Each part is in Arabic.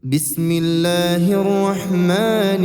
بسم الله الرحمن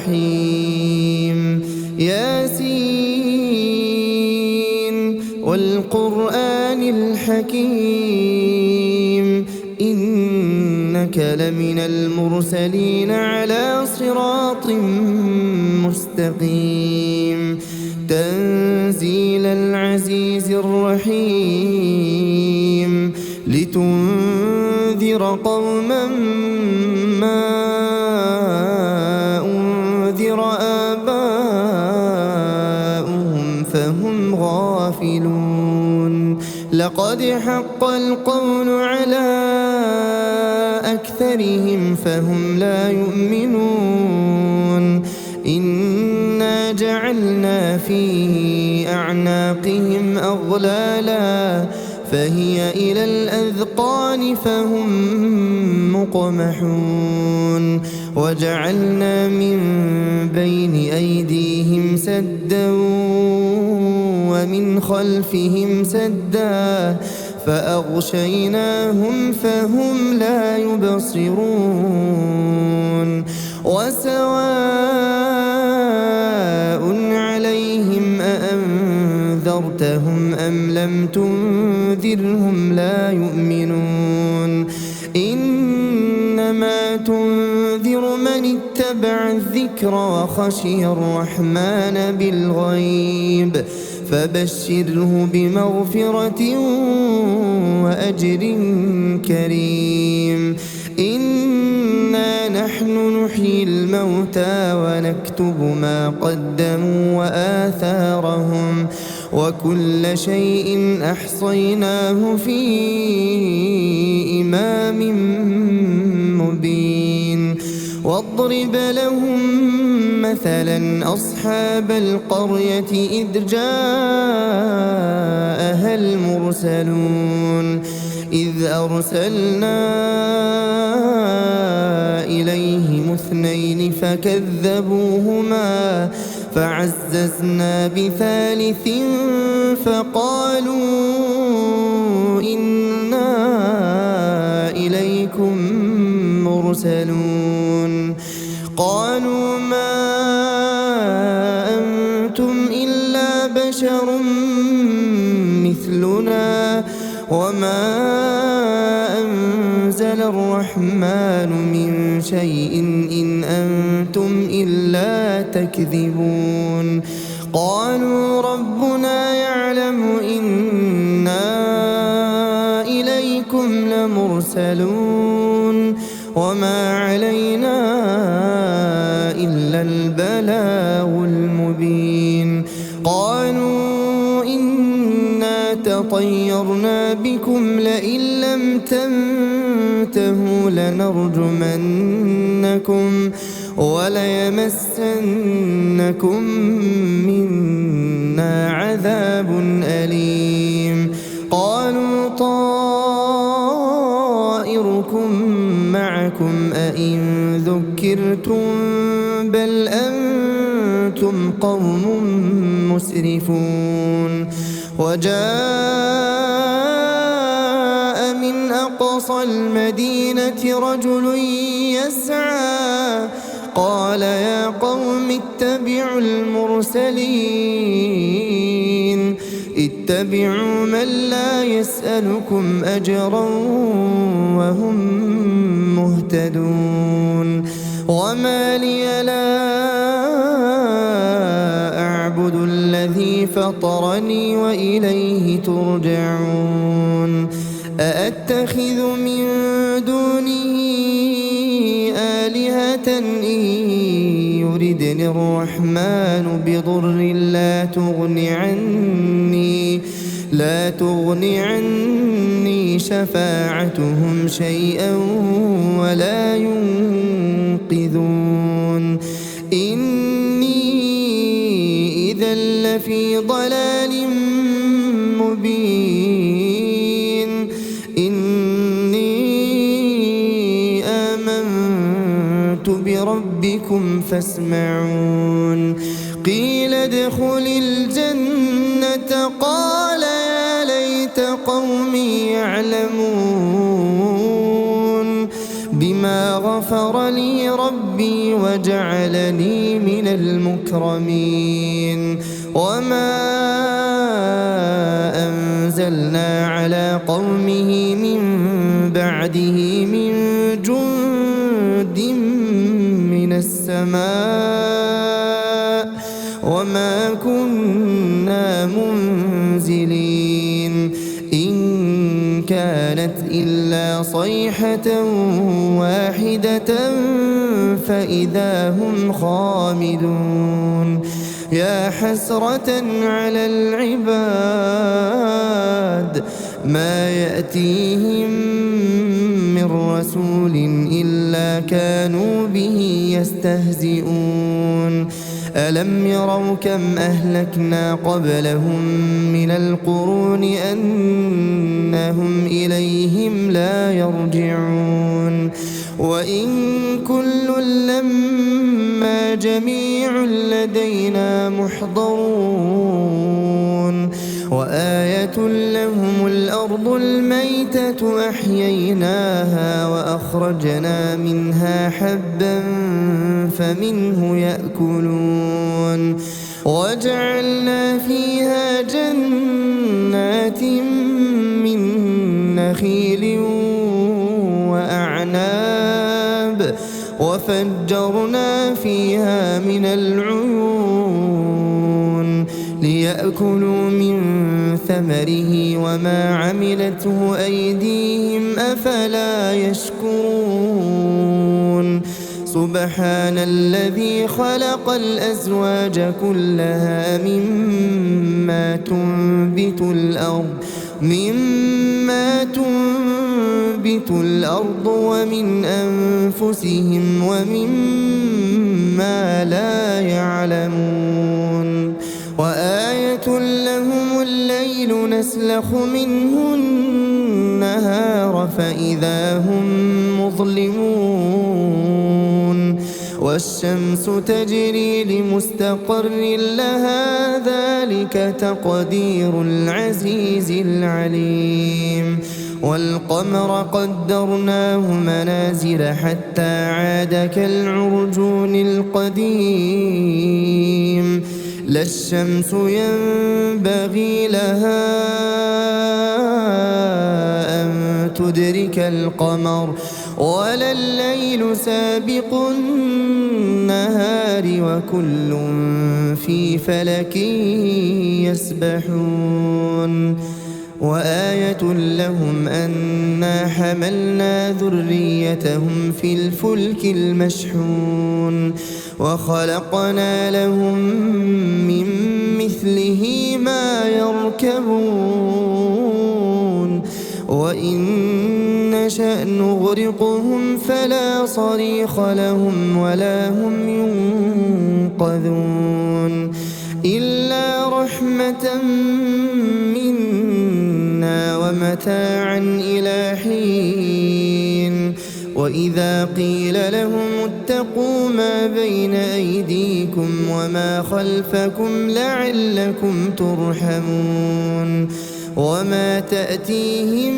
الرحيم ياسين والقرآن الحكيم إنك لمن المرسلين على صراط مستقيم تنزيل العزيز الرحيم لتنذر قوما ما أنذر آباؤهم فهم غافلون لقد حق القول على أكثرهم فهم لا يؤمنون إنا جعلنا في أعناقهم أغلالا فهي إلى الأذقان فهم مقمحون وجعلنا من بين أيديهم سدا ومن خلفهم سدا فأغشيناهم فهم لا يبصرون وسواء عليهم أأنذرتهم أم لم تنذرهم لا يؤمنون إنما تنذر من اتبع الذكر وخشي الرحمن بالغيب فبشره بمغفرة وأجر كريم إنا نحن نحيي الموتى ونكتب ما قدموا وآثارهم وكل شيء أحصيناه في إمام مبين واضرب لهم مثلا أصحاب القرية إذ جاءها المرسلون إذ أرسلنا إليهم اثنين فكذبوهما فعززنا بثالث فقالوا إنا إليكم مرسلون قالوا ما أنتم إلا بشر مثلنا وما أنزل الرحمن من شيء إن أنتم إلا تكذبون قالوا ربنا يعلم إنا إليكم لمرسلون وما علينا إلا البلاغ المبين قالوا إنا تطيرنا بكم لئن لم تنتهوا لنرجمنكم وليمسنكم منا عذاب أليم قالوا طائركم معكم أئن ذكرتم بل أنتم قوم مسرفون وجاء من أقصى المدينة رجل يسعى قال يا قوم اتبعوا المرسلين اتبعوا من لا يسألكم أجرا وهم مهتدون وما لي لا أعبد الذي فطرني وإليه ترجعون أأتخذ من دونه آلهة إن يردني الرحمن بضر لا تغني عني شفاعتهم شيئا ولا ينقذون إني إذا لفي ضلال مبين إني آمنت بربكم فاسمعون قيل ادخل الجنة قال يا ليت قومي يعلمون بما غفر لي ربي وجعلني من المكرمين. وما أنزلنا على قومه من بعده من جند من السماء وما كنا منزلين. إن كانت إلا صيحة واحدة فإذا هم خامدون. يا حسرة على العباد ما يأتيهم من رسول إلا كانوا به يستهزئون. ألم يروا كم أهلكنا قبلهم من القرون أنهم إليهم لا يرجعون. وإن كل لما جميع لدينا محضرون. وآية لهم الأرض الميتة أحييناها وأخرجنا منها حبا فمنه يأكلون. وجعلنا فيها جنات من نخيل وأعناب وفجرنا فيها من العيون ليأكلوا من ثمره وما عملته أيديهم أفلا يشكرون. سبحان الذي خلق الأزواج كلها مما تنبت الأرض ومن أنفسهم ومما لا يعلمون. وآية لهم الليل نسلخ منه النهار فإذا هم مظلمون. والشمس تجري لمستقر لها ذلك تقدير العزيز العليم. والقمر قدرناه منازل حتى عاد كالعرجون القديم. لا الشمس ينبغي لها أن تدرك القمر ولا الليل سابق النهار وكل في فلك يسبحون. وآية لهم أنا حملنا ذريتهم في الفلك المشحون وخلقنا لهم من مثله ما يركبون. وإن نشأ نغرقهم فلا صريخ لهم ولا هم ينقذون. إلا رحمة منا ومتاعا إلى حين. وإذا قيل لهم اتقوا ما بين أيديكم وما خلفكم لعلكم ترحمون. وما تأتيهم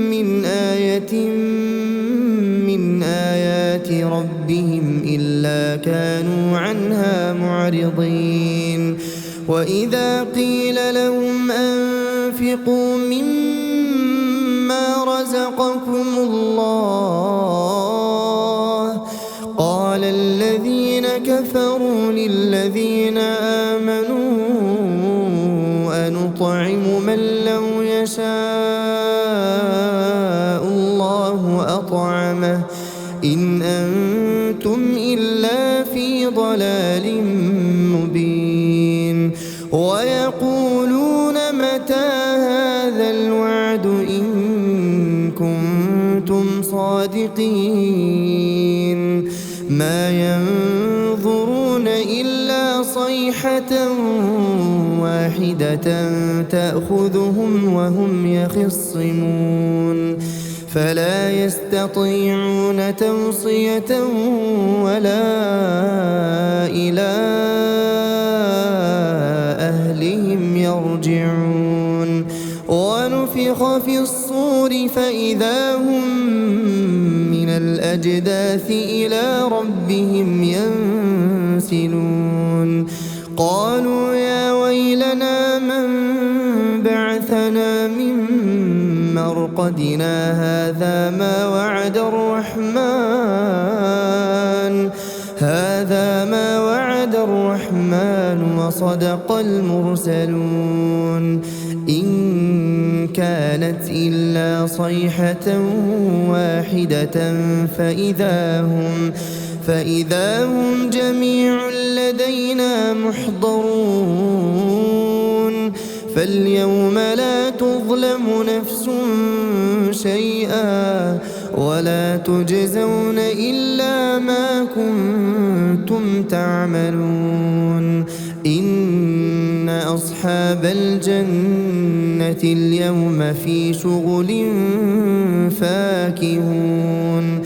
من آية من آيات ربهم إلا كانوا عنها معرضين. وإذا قيل لهم أنفقوا مما رزقكم الله قال الذين كفروا للذين آمنوا أنطعم من لو يشاء الله أطعمه إن أنتم إلا في ضلال مبين. ويقولون متى هذا الوعد إن كنتم صادقين. ما ينظرون إلا صيحة واحدة تأخذهم وهم يخصمون فلا يستطيعون توصية ولا إلى أهلهم يرجعون. ونفخ في الصور فإذا هم من الأجداث الأجداث إلى ربهم ينسلون قالوا يا ويلنا من بعثنا من مرقدنا هذا ما وعد الرحمن وصدق المرسلون إن كانت إلا صيحة واحدة فإذا هم جميع لدينا محضرون فاليوم لا تظلم نفس شيئا ولا تجزون إلا ما كنتم تعملون إن أصحاب الجنة اليوم في شغل فاكهون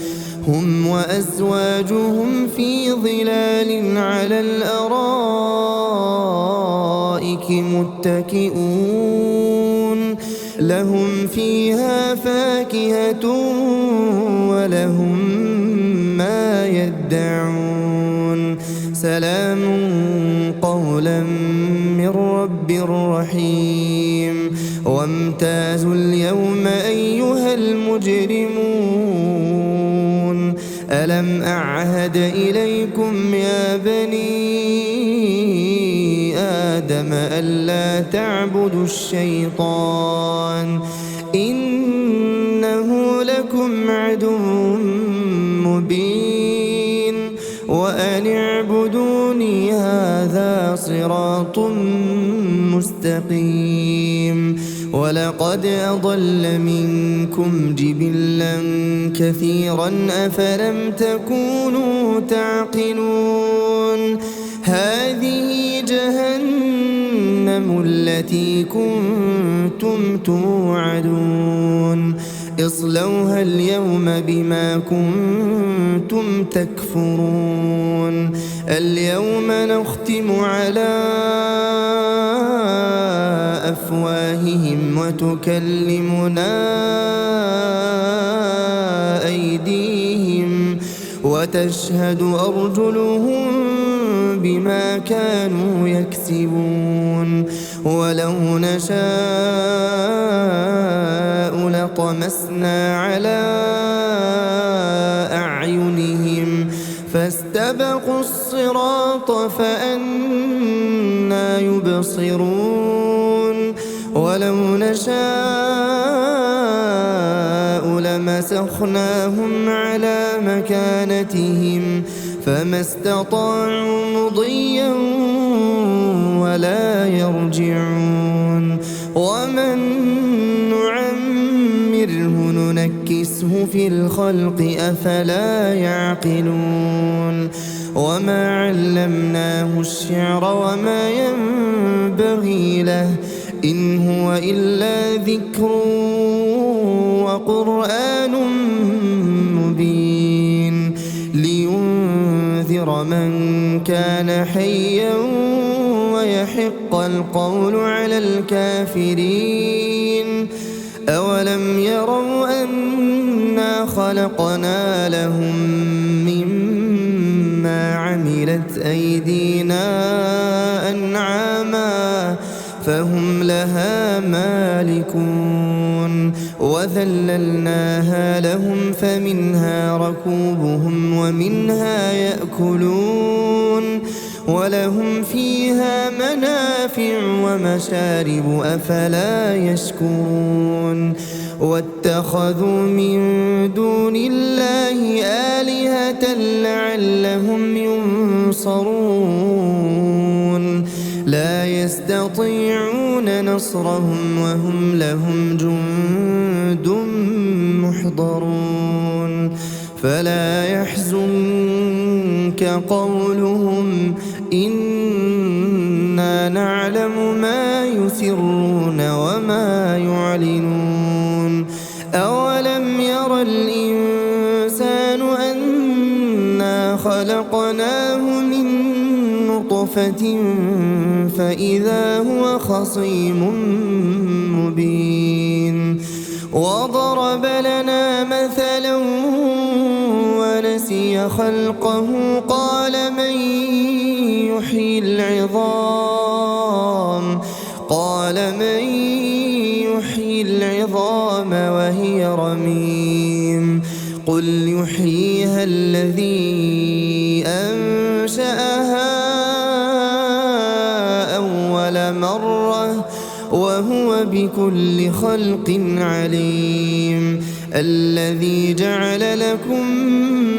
هم وأزواجهم في ظلال على الأرائك متكئون لهم فيها فاكهة ولهم ما يدعون سلام قولا من رب رحيم وامتازوا اليوم أيها المجرمون ألم أعهد إليكم يا بني آدم ألا تعبدوا الشيطان إنه لكم عدو مبين وأن اعبدوني هذا صراط مستقيم ولقد أضل منكم جبلا كثيرا أفلم تكونوا تعقلون هذه جهنم التي كنتم توعدون اصلوها اليوم بما كنتم تكفرون اليوم نختم على أفواههم وتكلمنا أيديهم وتشهد أرجلهم بما كانوا يكسبون ولو نشاء لطمسنا على أعينهم فاستبقوا الصراط فأنى يبصرون ولو نشاء لمسخناهم على مكانتهم فما استطاعوا مضيا ولا يرجعون ومن نعمره ننكسه في الخلق أفلا يعقلون وما علمناه الشعر وما ينبغي له إن هو إلا ذكر وقرآن مبين لينذر من كان حيا ويحق القول على الكافرين أولم يروا أنا خلقنا لهم مما عملت أيدينا أنعاما فهم لها مالكون وذللناها لهم فمنها ركوبهم ومنها يأكلون ولهم فيها منافع ومشارب أفلا يشكرون واتخذوا من دون الله آلهة لعلهم ينصرون لا يستطيعون نصرهم وهم لهم جند محضرون فلا يحزنك قولهم إنا نعلم ما يسرون وما يعلنون أولم ير الإنسان أنا خلقناه من نطفة فإذا هو خصيم مبين وضرب لنا مثلا نسي خلقه قال من يحيي العظام وهي رميم قل يحييها الذي أنشأها أول مرة وهو بكل خلق عليم الذي جعل لكم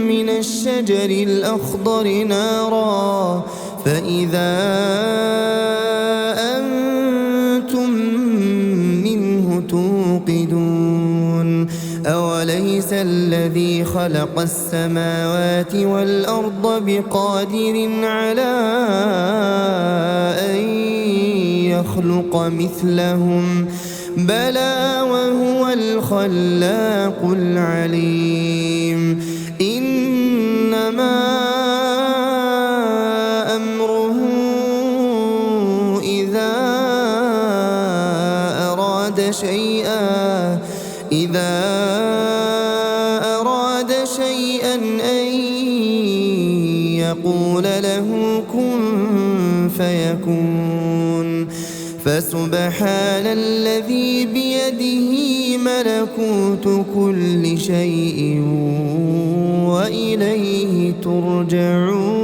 من الشجر الأخضر نارا فإذا أنتم منه توقدون أوليس الذي خلق السماوات والأرض بقادر على أن يخلق مثلهم بلى وهو الخلاق العليم إنما أمره إذا أراد شيئا أن يقول له كن فيكون فسبحان الذي بيده ملكوت كل شيء وإليه ترجعون